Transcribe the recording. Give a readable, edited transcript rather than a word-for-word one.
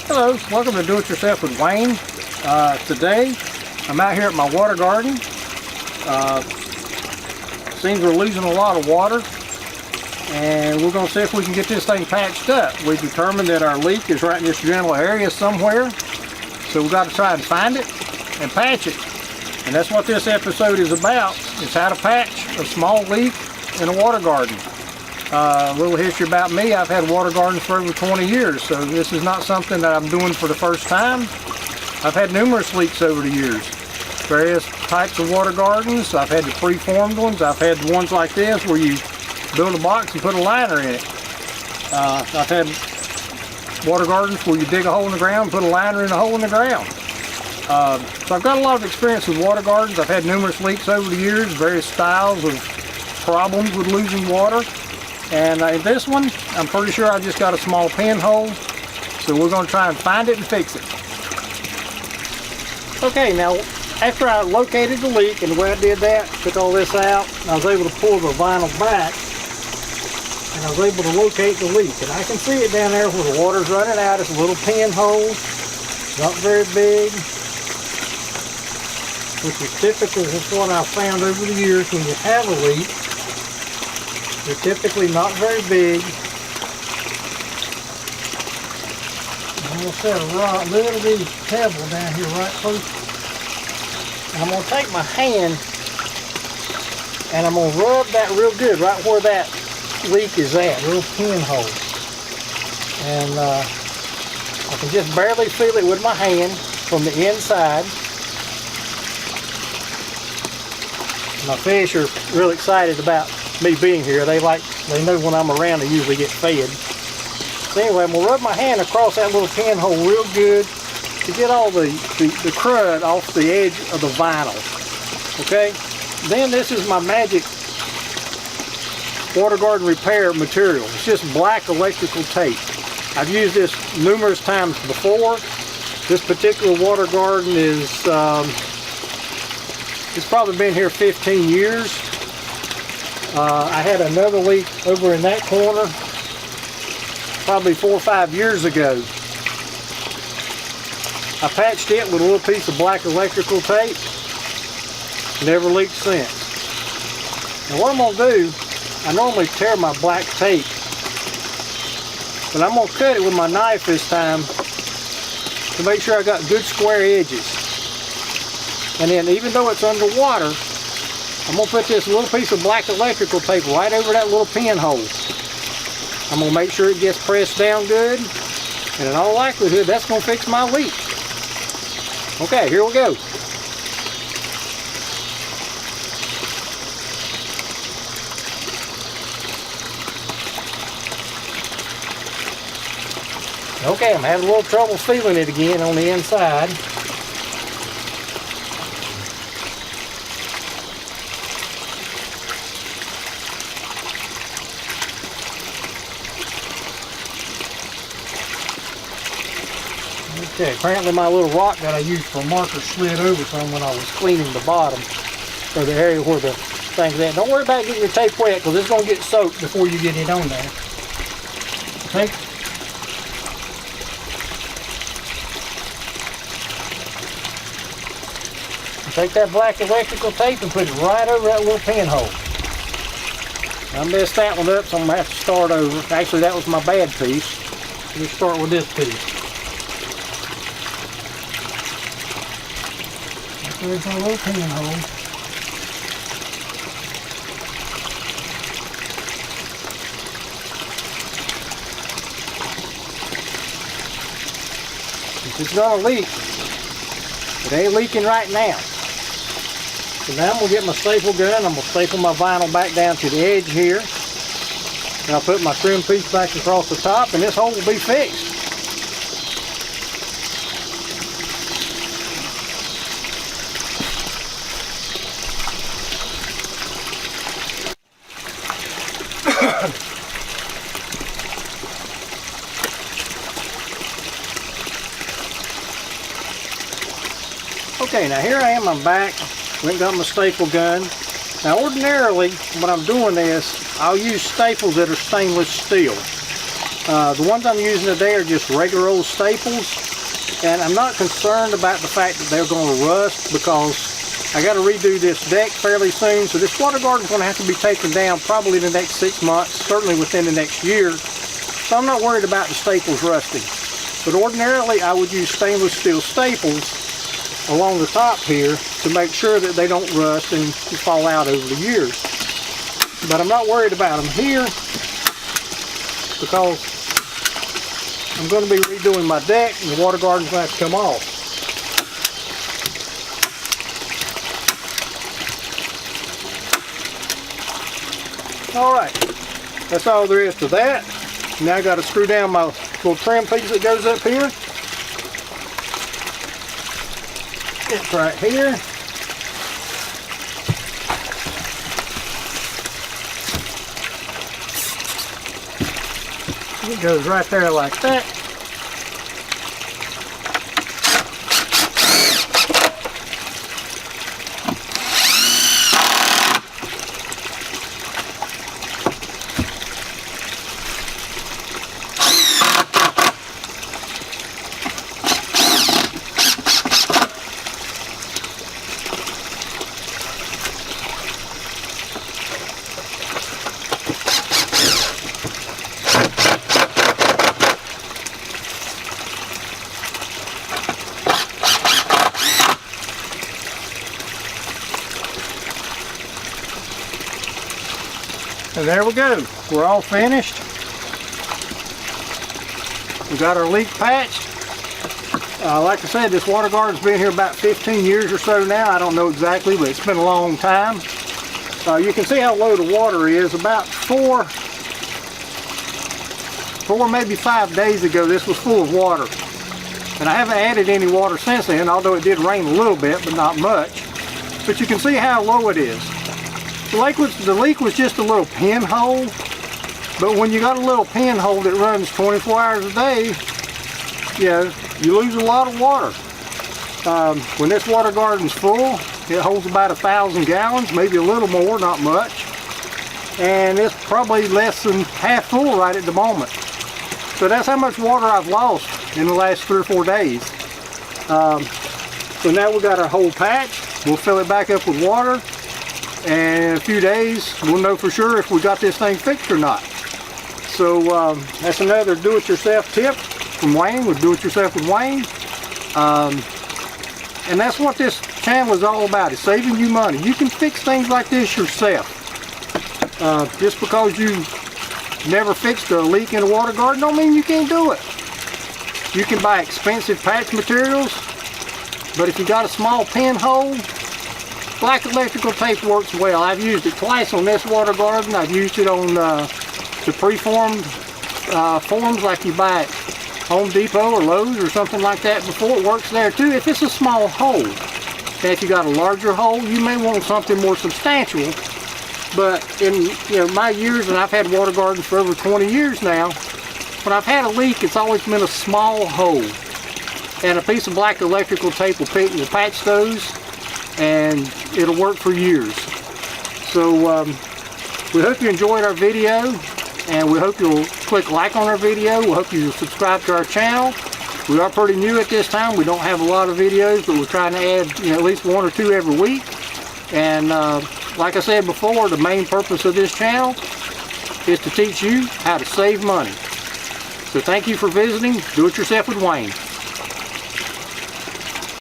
Hello, welcome to Do It Yourself with Wayne. Today I'm out here at my water garden. Seems we're losing a lot of water, and we're going to see if we can get this thing patched up. We determined that our leak is right in this general area somewhere, so we've got to try and find it and patch it. And that's what this episode is about. It's how to patch a small leak in a water garden. A little history about me: I've had water gardens for over 20 years, so this is not something that I'm doing for the first time. I've had numerous leaks over the years. Various types of water gardens. I've had the preformed ones. I've had the ones like this where you build a box and put a liner in it. I've had water gardens where you dig a hole in the ground and put a liner in a hole in the ground. So I've got a lot of experience with water gardens. I've had numerous leaks over the years, various styles of problems with losing water. And in this one, I'm pretty sure I just got a small pinhole, so we're going to try and find it and fix it. Okay, now after I located the leak, and the way I did that, took all this out, I was able to pull the vinyl back, and I was able to locate the leak. And I can see it down there where the water's running out. It's a little pinhole, not very big, which is typical of what I've found over the years when you have a leak. They're typically not very big. I'm going to set a little bitty pebble down here right close. And I'm going to take my hand and I'm going to rub that real good right where that leak is at, real pinhole. And I can just barely feel it with my hand from the inside. My fish are real excited about me being here. They know when I'm around they usually get fed. So anyway, I'm going to rub my hand across that little pinhole real good to get all the crud off the edge of the vinyl. Okay? Then this is my magic water garden repair material. It's just black electrical tape. I've used this numerous times before. This particular water garden is it's probably been here 15 years. I had another leak over in that corner probably 4 or 5 years ago. I patched it with a little piece of black electrical tape. Never leaked since. Now what I'm going to do, I normally tear my black tape, but I'm going to cut it with my knife this time to make sure I got good square edges. And then even though it's underwater, I'm going to put this little piece of black electrical tape right over that little pinhole. I'm going to make sure it gets pressed down good, and in all likelihood that's going to fix my leak. Okay, here we go. Okay, I'm having a little trouble feeling it again on the inside. Okay, apparently my little rock that I used for a marker slid over some when I was cleaning the bottom, or the area where the thing's at. Don't worry about getting your tape wet, because it's going to get soaked before you get it on there. Okay? Take that black electrical tape and put it right over that little pinhole. I messed that one up, so I'm going to have to start over. Actually, that was my bad piece. Let's start with this piece. There's our little pinhole. If it's going to leak, it ain't leaking right now. So now I'm going to get my staple gun. I'm going to staple my vinyl back down to the edge here. And I'll put my trim piece back across the top, and this hole will be fixed. Okay, now here I am, I'm back. Went and got my staple gun. Now ordinarily, when I'm doing this, I'll use staples that are stainless steel. The ones I'm using today are just regular old staples. And I'm not concerned about the fact that they're going to rust, because I got to redo this deck fairly soon. So this water garden is going to have to be taken down probably in the next 6 months, certainly within the next year. So I'm not worried about the staples rusting. But ordinarily I would use stainless steel staples along the top here to make sure that they don't rust and fall out over the years. But I'm not worried about them here, because I'm going to be redoing my deck and the water garden's going to have to come off. Alright, that's all there is to that. Now I got to screw down my little trim piece that goes up here. It's right here. It goes right there like that. And there we go. We're all finished. We got our leak patched. Like I said, this water garden's been here about 15 years or so now. I don't know exactly, but it's been a long time. You can see how low the water is. About four, maybe 5 days ago, this was full of water. And I haven't added any water since then, although it did rain a little bit, but not much. But you can see how low it is. The leak was just a little pinhole, but when you got a little pinhole that runs 24 hours a day, you lose a lot of water. When this water garden's full, it holds about 1,000 gallons, maybe a little more, not much. And it's probably less than half full right at the moment. So that's how much water I've lost in the last 3 or 4 days. So now we've got our whole patch. We'll fill it back up with water. And in a few days, we'll know for sure if we got this thing fixed or not. So that's another do-it-yourself tip from Wayne with Do-It-Yourself with Wayne. And that's what this channel is all about, is saving you money. You can fix things like this yourself. Just because you never fixed a leak in a water garden don't mean you can't do it. You can buy expensive patch materials, but if you got a small pinhole, black electrical tape works well. I've used it twice on this water garden. I've used it on the preformed forms like you buy at Home Depot or Lowe's or something like that before. It works there too if it's a small hole. And if you got a larger hole, you may want something more substantial. But in my years, and I've had water gardens for over 20 years now, when I've had a leak, it's always been a small hole. And a piece of black electrical tape will patch those, and it'll work for years. So we hope you enjoyed our video, and we hope you'll click like on our video. We hope you'll subscribe to our channel. We are pretty new at this time. We don't have a lot of videos, but we're trying to add at least 1 or 2 every week. And like I said before, the main purpose of this channel is to teach you how to save money. So thank you for visiting Do It Yourself with Wayne.